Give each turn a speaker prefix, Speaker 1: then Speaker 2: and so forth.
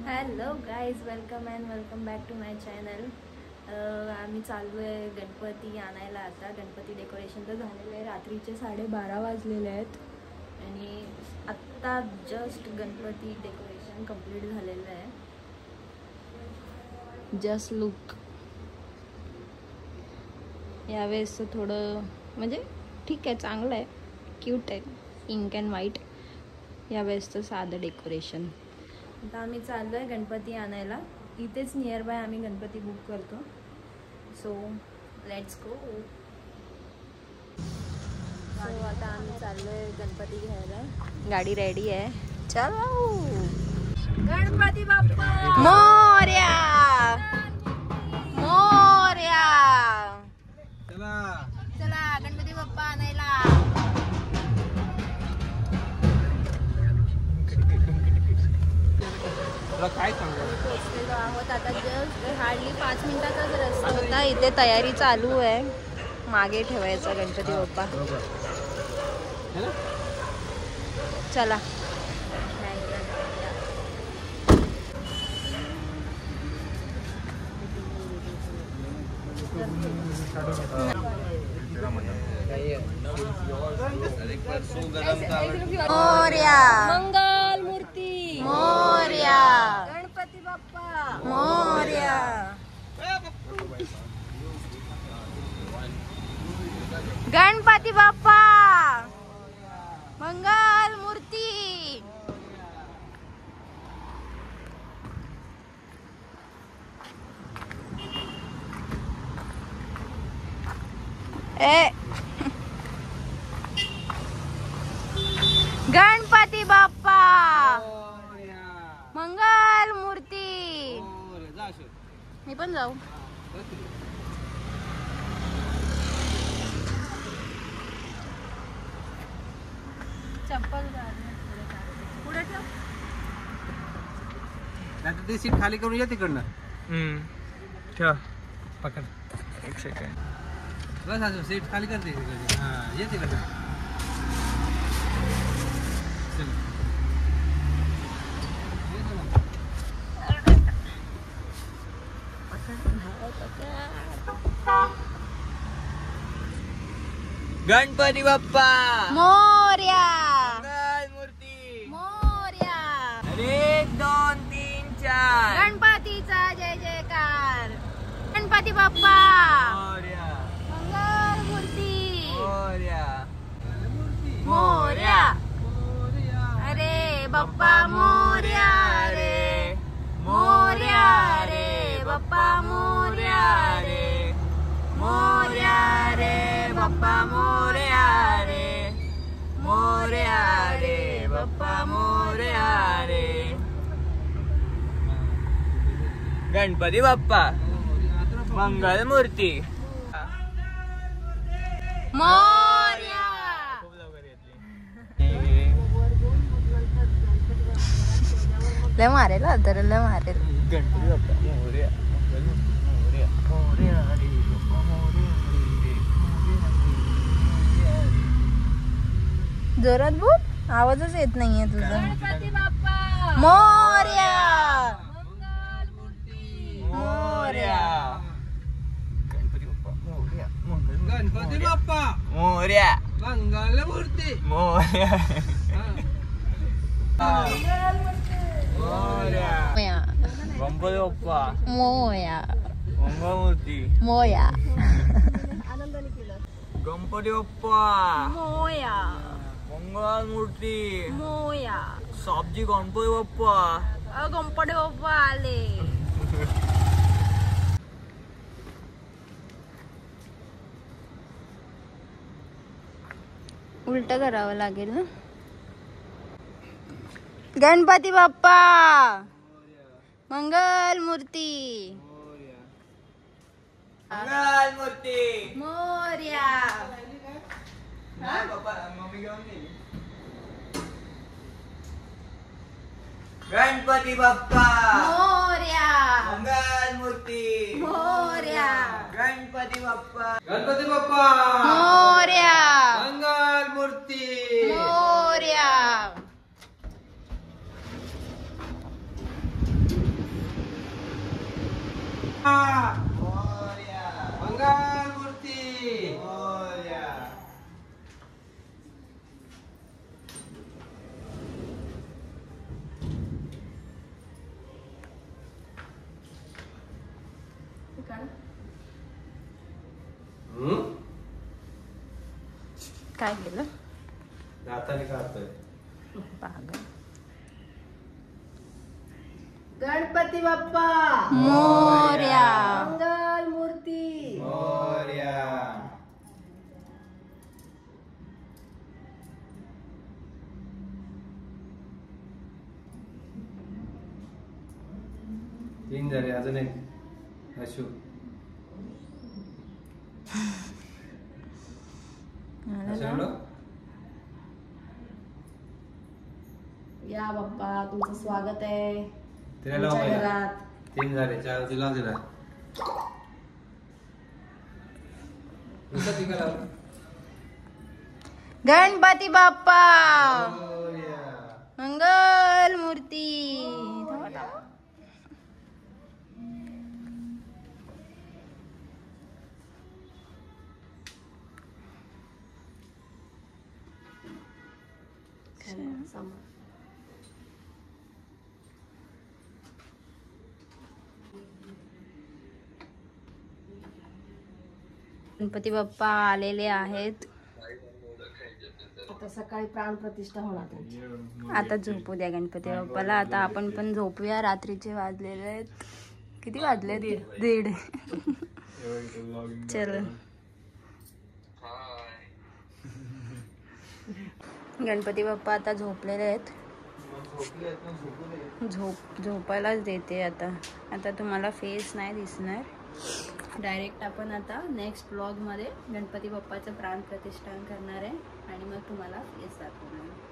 Speaker 1: Hello guys, welcome back to my channel. आम्ही चाललो आहे गणपती आणायला. आता गणपती डेकोरेशन तर झालेलं आहे. रात्रीचे 12:30 वाजलेले आहेत आणि आत्ता जस्ट गणपती डेकोरेशन कंप्लीट झालेलं आहे. Just look. यावेळेस थोडं म्हणजे ठीक आहे, चांगलं आहे, क्यूट आहे, पिंक अँड व्हाईट. यावेळेसचं साधं डेकोरेशन. आता आम्ही चाललो आहे गणपती आणायला. इथेच नियर बाय आम्ही गणपती बुक करतो. So let's go. सो आता आम्ही चाललो आहे गणपती घ्यायला. गाडी रेडी आहे. चलो गणपती बाप्पा मोरया. मोरया. चला गणपती बाप्पा आणायला.
Speaker 2: काय
Speaker 1: पोचलेलो आहोत आता. जस्ट हार्डली 5 मिनिटाचाच रस्ता होता. इथे तयारी चालू आहे. मागे ठेवायचा गणपती बाप्पा. चला मोरया. मंगल मूर्ती मोरया. गणपती बाप्पा मोरया. गणपती बाप्पा मंगल मूर्ती. गणपती बाप्पा मंगल मूर्ती. मी पण जाऊ. चप्पल पुढे ठेव.
Speaker 2: नाही ते सीट खाली करून या तिकडनं.
Speaker 3: ठेव पकड. एक सेकंड.
Speaker 2: बस अजून सीट खाली करते. हां ये तिकडनं.
Speaker 3: गणपती बाप्पा
Speaker 1: मोरया.
Speaker 3: मंगल मूर्ती
Speaker 1: मोरया.
Speaker 3: 1 2 3 4.
Speaker 1: गणपतीचा जय जयकार. गणपती बाप्पा
Speaker 3: मोरया.
Speaker 1: मंगल मूर्ती
Speaker 3: मोरया.
Speaker 1: मोरया. अरे बाप्पा मोरया रे. मोरया रे बाप्पा मोरया रे. मोरया रे बाप्पा मोरया रे. मोरया रे बाप्पा मोरया रे.
Speaker 3: गणपती बाप्पा मंगल मूर्ती.
Speaker 1: मोरया.
Speaker 3: खूप लवकर येतली.
Speaker 1: लय मारेल तर लय मारेल.
Speaker 3: गणपती बाप्पा मोरया. मोरया. मोरया रे बाप्पा मोरया रे.
Speaker 1: जोरात बोल, आवाजच येत नाहीये तुझा.
Speaker 3: गणपती
Speaker 1: बाप्पा मोरया.
Speaker 3: मोरया. गणपती बाप्पा मोरया.
Speaker 2: गणपती बाप्पा
Speaker 3: मोरया.
Speaker 2: मंगल मूर्ती
Speaker 3: मोरया.
Speaker 1: मोया.
Speaker 3: गणपती बाप्पा
Speaker 1: मोया.
Speaker 3: मंगल मूर्ती.
Speaker 1: मोया.
Speaker 3: गणपती बाप्पा
Speaker 1: मोया.
Speaker 3: मंगल मूर्ती.
Speaker 1: मोया.
Speaker 3: साबजी गणपती बाप्पा.
Speaker 1: गणपती बाप्पा आले. उलट करावं लागेल ना. गणपती बाप्पा मंगल मूर्ती.
Speaker 3: मंगल मूर्ती.
Speaker 1: मोरया.
Speaker 3: मम्मी घेऊन गेली. गणपती बाप्पा
Speaker 1: मोरया.
Speaker 3: मंगल मूर्ती.
Speaker 1: मोरया.
Speaker 3: गणपती गणपती बाप्पा
Speaker 2: गणपती बाप्पा
Speaker 1: मोरया
Speaker 2: मंगल मूर्ती
Speaker 1: मोरया.
Speaker 3: मोरया
Speaker 2: मंगल मूर्ती
Speaker 3: मोरया.
Speaker 1: काय केलं
Speaker 2: दाताने काढतोय.
Speaker 1: पागल.
Speaker 4: गणपती बाप्पा
Speaker 1: मोरया
Speaker 4: मंगल मूर्ती.
Speaker 3: मोरया.
Speaker 2: तीन झाले अजून एक अशू.
Speaker 4: या बाप्पा तुमचं स्वागत आहे
Speaker 2: तिला
Speaker 4: तुमच्या
Speaker 2: लाव
Speaker 4: घरात.
Speaker 2: तीन झाले चार तिला दिला.
Speaker 1: गणपती बाप्पा
Speaker 3: मोरया.
Speaker 1: मंगल मूर्ती. गणपती बाप्पा आलेले आहेत.
Speaker 4: आता सकाळी प्राण प्रतिष्ठा होणार त्यांची.
Speaker 1: आता झोपू द्या गणपती बाप्पाला. आता आपण पण झोपूया. रात्रीचे वाजलेले आहेत. किती वाजले? 1:30. चल गणपती बाप्पा आता झोपलेले आहेत. झोपायलाच देते आता. आता तुम्हाला फेस नाही दिसणार. डायरेक्ट आपण आता नेक्स्ट ब्लॉगमध्ये गणपती बाप्पाचं प्राण प्रतिष्ठान करणार आहे आणि मग तुम्हाला फेस दाखवणार आहे.